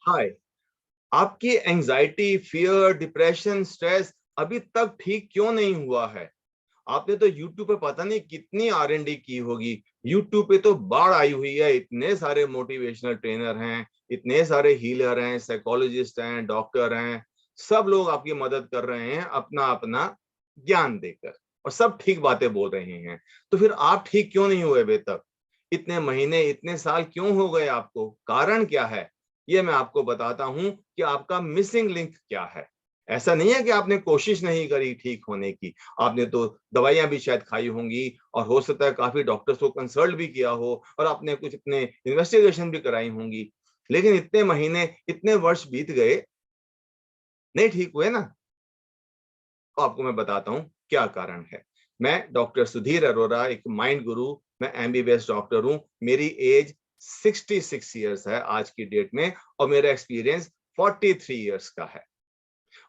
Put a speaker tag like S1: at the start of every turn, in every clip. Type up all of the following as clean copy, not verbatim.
S1: हाय। आपकी anxiety, fear, depression, stress अभी तक ठीक क्यों नहीं हुआ है? आपने तो YouTube पे पता नहीं कितनी R&D की होगी। YouTube पे तो बाढ़ आई हुई है। इतने सारे मोटिवेशनल ट्रेनर हैं, इतने सारे हीलर हैं, साइकोलॉजिस्ट हैं, डॉक्टर हैं। सब लोग आपकी मदद कर रहे हैं अपना अपना ज्ञान देकर, और सब ठीक बातें बोल रहे हैं। तो फिर आप ठीक क्यों नहीं हुए अभी तक? इतने महीने, इतने साल क्यों हो गए आपको? कारण क्या है? ये मैं आपको बताता हूं कि आपका मिसिंग लिंक क्या है। ऐसा नहीं है कि आपने कोशिश नहीं करी ठीक होने की। आपने तो दवाइयां भी शायद खाई होंगी, और हो सकता है काफी डॉक्टर्स को कंसल्ट भी किया हो, और आपने कुछ अपने इन्वेस्टिगेशन भी कराई होंगी। लेकिन इतने महीने, इतने वर्ष बीत गए, नहीं ठीक हुए ना? तो आपको मैं बताता हूं क्या कारण है। मैं डॉक्टर सुधीर अरोरा, एक माइंड गुरु। मैं MBBS डॉक्टर हूं। मेरी एज 66 ईयर्स है आज की डेट में, और मेरा एक्सपीरियंस 43 ईयर्स का है।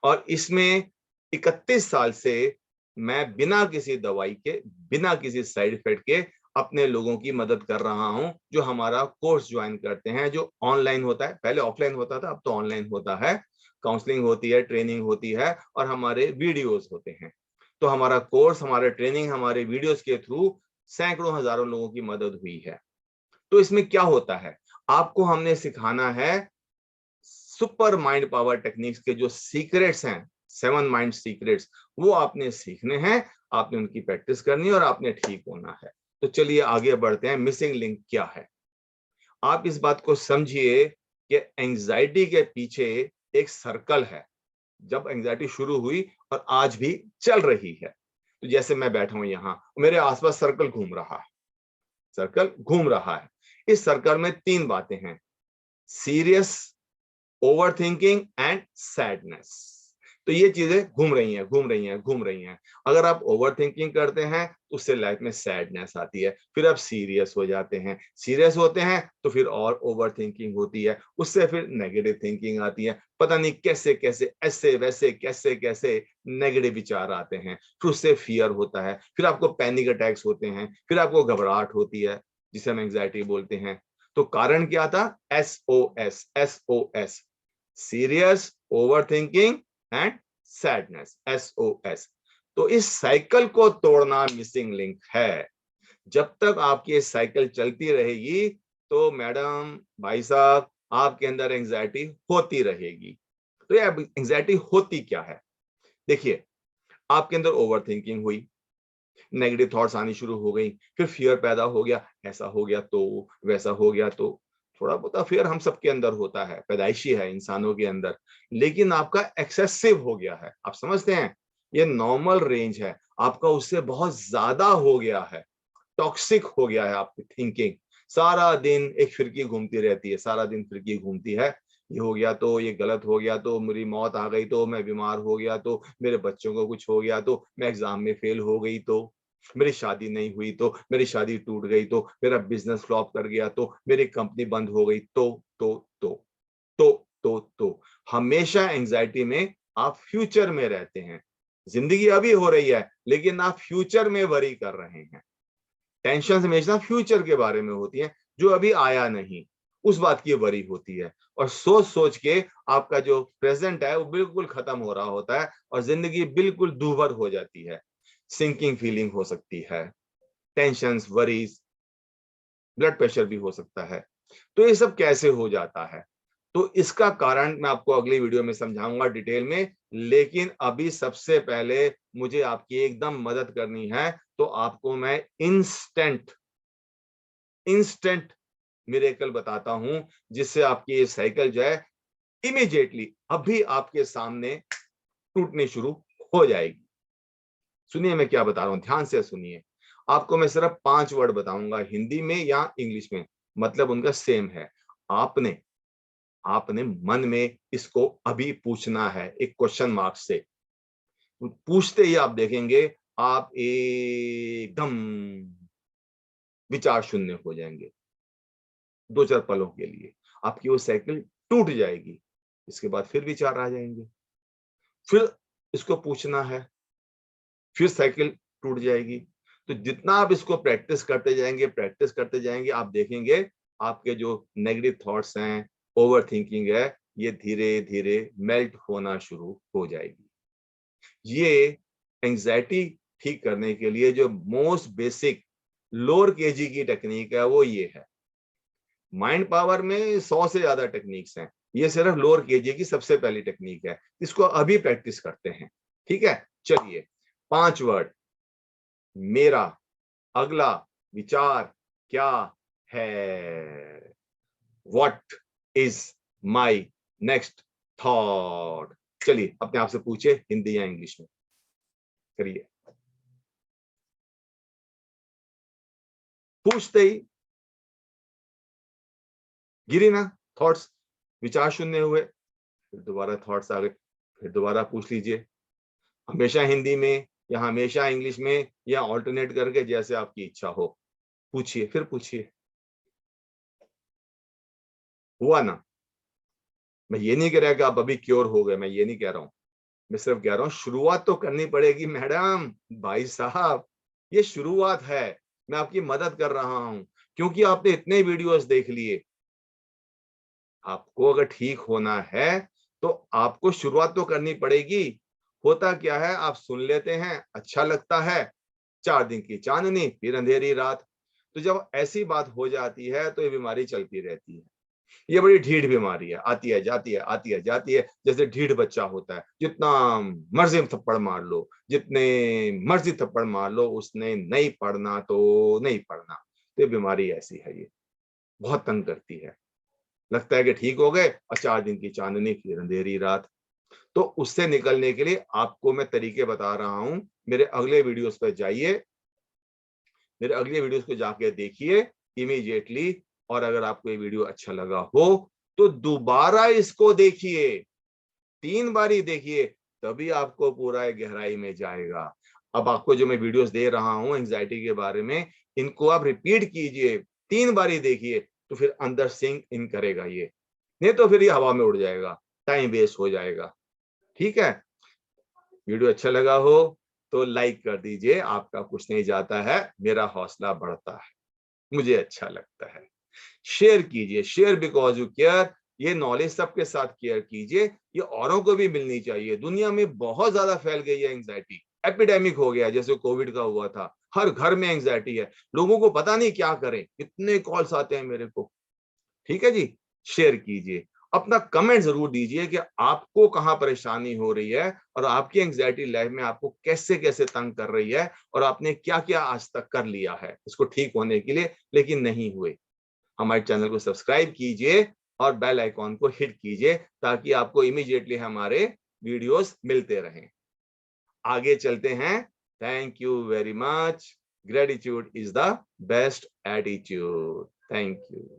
S1: और इसमें 31 साल से मैं बिना किसी दवाई के, बिना किसी साइड इफेक्ट के अपने लोगों की मदद कर रहा हूं, जो हमारा कोर्स ज्वाइन करते हैं, जो ऑनलाइन होता है। पहले ऑफलाइन होता था, अब तो ऑनलाइन होता है। काउंसलिंग होती है, ट्रेनिंग होती है, और हमारे वीडियोस होते हैं। तो हमारा कोर्स, हमारे ट्रेनिंग, हमारे वीडियोस के थ्रू सैकड़ों हजारों लोगों की मदद हुई है। तो इसमें क्या होता है? आपको हमने सिखाना है सुपर माइंड पावर टेक्निक्स के जो सीक्रेट्स हैं, 7 माइंड सीक्रेट्स, वो आपने सीखने हैं। आपने उनकी प्रैक्टिस करनी है, और आपने ठीक होना है। तो चलिए आगे बढ़ते हैं। मिसिंग लिंक क्या है? आप इस बात को समझिए कि एंजाइटी के पीछे एक सर्कल है। जब एंजाइटी शुरू हुई और आज भी चल रही है, तो जैसे मैं बैठा हूं यहां, मेरे आसपास सर्कल घूम रहा है। सर्कल घूम रहा है। इस सर्कल में 3 बातें हैं: serious, over thinking and sadness. तो ये चीजें घूम रही हैं, घूम रही हैं, घूम रही हैं। अगर आप ओवर थिंकिंग करते हैं तो उससे लाइफ में सैडनेस आती है। फिर आप सीरियस हो जाते हैं, सीरियस होते हैं तो फिर और ओवर थिंकिंग होती है, उससे फिर नेगेटिव थिंकिंग आती है। पता नहीं कैसे कैसे, ऐसे वैसे, कैसे कैसे नेगेटिव विचार आते हैं। फिर उससे फियर होता है, फिर आपको पैनिक अटैक्स होते हैं, फिर आपको घबराहट होती है, जिसे हम एंग्जाइटी बोलते हैं। तो कारण क्या था? SOS, SOS, serious, over thinking and sadness, SOS। तो इस साइकिल को तोड़ना मिसिंग लिंक है। जब तक आपकी ये साइकिल चलती रहेगी, तो मैडम, भाई साहब, आपके अंदर एंजाइटी होती रहेगी। तो ये एंजाइटी होती क्या है? देखिए, आपके अंदर ओवर थिंकिंग हुई, नेगेटिव थॉट्स आनी शुरू हो गई, फिर फियर पैदा हो गया, ऐसा हो गया तो, वैसा हो गया तो। थोड़ा बहुत फियर हम सबके अंदर होता है, पैदाइशी है इंसानों के अंदर। लेकिन आपका एक्सेसिव हो गया है, आप समझते हैं? ये नॉर्मल रेंज है, आपका उससे बहुत ज्यादा हो गया है, टॉक्सिक हो गया है आपकी थिंकिंग। सारा दिन एक फिरकी घूमती रहती है, सारा दिन फिरकी घूमती है। ये हो गया तो, ये गलत हो गया तो, मेरी मौत आ गई तो, मैं बीमार हो गया तो, मेरे बच्चों को कुछ हो गया तो, मैं एग्जाम में फेल हो गई तो, मेरी शादी नहीं हुई तो, मेरी शादी टूट गई तो, मेरा बिजनेस फ्लॉप कर गया तो, मेरी कंपनी बंद हो गई तो हमेशा एंजाइटी में आप फ्यूचर में रहते हैं। जिंदगी अभी हो रही है, लेकिन आप फ्यूचर में वरी कर रहे हैं। टेंशन हमेशा फ्यूचर के बारे में होती है, जो अभी आया नहीं, उस बात की वरी होती है। और सोच सोच के आपका जो प्रेजेंट है वो बिल्कुल खत्म हो रहा होता है, और जिंदगी बिल्कुल दूभर हो जाती है। सिंकिंग फीलिंग हो सकती है, टेंशन, वरीज, ब्लड प्रेशर भी हो सकता है। तो ये सब कैसे हो जाता है? तो इसका कारण मैं आपको अगली वीडियो में समझाऊंगा डिटेल में। लेकिन अभी सबसे पहले मुझे आपकी एकदम मदद करनी है। तो आपको मैं इंस्टेंट इंस्टेंट मिरेकल बताता हूं, जिससे आपकी ये साइकिल जो है इमीडिएटली अभी आपके सामने टूटनी शुरू हो जाएगी। सुनिए मैं क्या बता रहा हूं, ध्यान से सुनिए। आपको मैं सिर्फ 5 वर्ड बताऊंगा, हिंदी में या इंग्लिश में, मतलब उनका सेम है। आपने आपने मन में इसको अभी पूछना है, एक क्वेश्चन मार्क से। पूछते ही आप देखेंगे, आप एकदम विचार शून्य हो जाएंगे। 2-4 पलों के लिए आपकी वो साइकिल टूट जाएगी। इसके बाद फिर विचार आ जाएंगे, फिर इसको पूछना है, फिर साइकिल टूट जाएगी। तो जितना आप इसको प्रैक्टिस करते जाएंगे, प्रैक्टिस करते जाएंगे, आप देखेंगे आपके जो नेगेटिव थॉट्स हैं, ओवर थिंकिंग है, ये धीरे धीरे मेल्ट होना शुरू हो जाएगी। ये एंजाइटी ठीक करने के लिए जो मोस्ट बेसिक लोअर केजी की टेक्निक है वो ये है। माइंड पावर में 100 से ज्यादा टेक्निक्स हैं, ये सिर्फ लोअर केजी की सबसे पहली टेक्निक है। इसको अभी प्रैक्टिस करते हैं, ठीक है। चलिए 5 वर्ड। मेरा अगला विचार क्या है? What is my next thought? चलिए अपने आप से पूछिए, हिंदी या इंग्लिश में करिए। पूछते ही गिरी ना थॉट्स, विचार शून्य हुए, फिर दोबारा थॉट्स आ गए, फिर दोबारा पूछ लीजिए। हमेशा हिंदी में या हमेशा इंग्लिश में या ऑल्टरनेट करके, जैसे आपकी इच्छा हो। पूछिए, फिर पूछिए। हुआ ना? मैं ये नहीं कह रहा कि आप अभी क्योर हो गए, मैं ये नहीं कह रहा हूं। मैं सिर्फ कह रहा हूं शुरुआत तो करनी पड़ेगी मैडम, भाई साहब। ये शुरुआत है, मैं आपकी मदद कर रहा हूं क्योंकि आपने इतने वीडियोस देख लिए। आपको अगर ठीक होना है तो आपको शुरुआत तो करनी पड़ेगी। होता क्या है, आप सुन लेते हैं, अच्छा लगता है, 4 दिन की चांदनी फिर अंधेरी रात। तो जब ऐसी बात हो जाती है तो ये बीमारी चलती रहती है। ये बड़ी ढीठ बीमारी है, आती है जाती है, आती है जाती है। जैसे ढीठ बच्चा होता है, जितना मर्जी थप्पड़ मार लो, जितने मर्जी थप्पड़ मार लो, उसने नहीं पढ़ना तो नहीं पढ़ना। तो ये बीमारी ऐसी है, ये बहुत तंग करती है। लगता है कि ठीक हो गए और 4 दिन की चांदनी फिर अंधेरी रात। तो उससे निकलने के लिए आपको मैं तरीके बता रहा हूं। मेरे अगले वीडियोस पे जाइए, मेरे अगले वीडियोस को जाके देखिए इमीडिएटली। और अगर आपको ये वीडियो अच्छा लगा हो तो दोबारा इसको देखिए, 3 बारी देखिए, तभी आपको पूरा गहराई में जाएगा। अब आपको जो मैं वीडियोस दे रहा हूं एंजाइटी के बारे में, इनको आप रिपीट कीजिए, 3 बारी देखिए, तो फिर अंदर सिंक इन करेगा ये। नहीं तो फिर ये हवा में उड़ जाएगा, टाइम वेस्ट हो जाएगा। ठीक है? वीडियो अच्छा लगा हो तो लाइक कर दीजिए, आपका कुछ नहीं जाता है, मेरा हौसला बढ़ता है, मुझे अच्छा लगता है। शेयर कीजिए, शेयर बिकॉज यू केयर। ये नॉलेज सबके साथ केयर कीजिए, ये औरों को भी मिलनी चाहिए। दुनिया में बहुत ज्यादा फैल गई है एंजाइटी, एपिडेमिक हो गया जैसे कोविड का हुआ था। हर घर में एंजाइटी है, लोगों को पता नहीं क्या करें, इतने कॉल्स आते हैं मेरे को। ठीक है जी, शेयर कीजिए। अपना कमेंट जरूर दीजिए कि आपको कहां परेशानी हो रही है और आपकी एंजाइटी लाइफ में आपको कैसे कैसे तंग कर रही है और आपने क्या क्या आज तक कर लिया है इसको ठीक होने के लिए, लेकिन नहीं हुए। हमारे चैनल को सब्सक्राइब कीजिए और बेल आइकॉन को हिट कीजिए ताकि आपको इमीडिएटली हमारे वीडियोस मिलते रहें। आगे चलते हैं। Thank you very much. Gratitude is the best attitude. Thank you.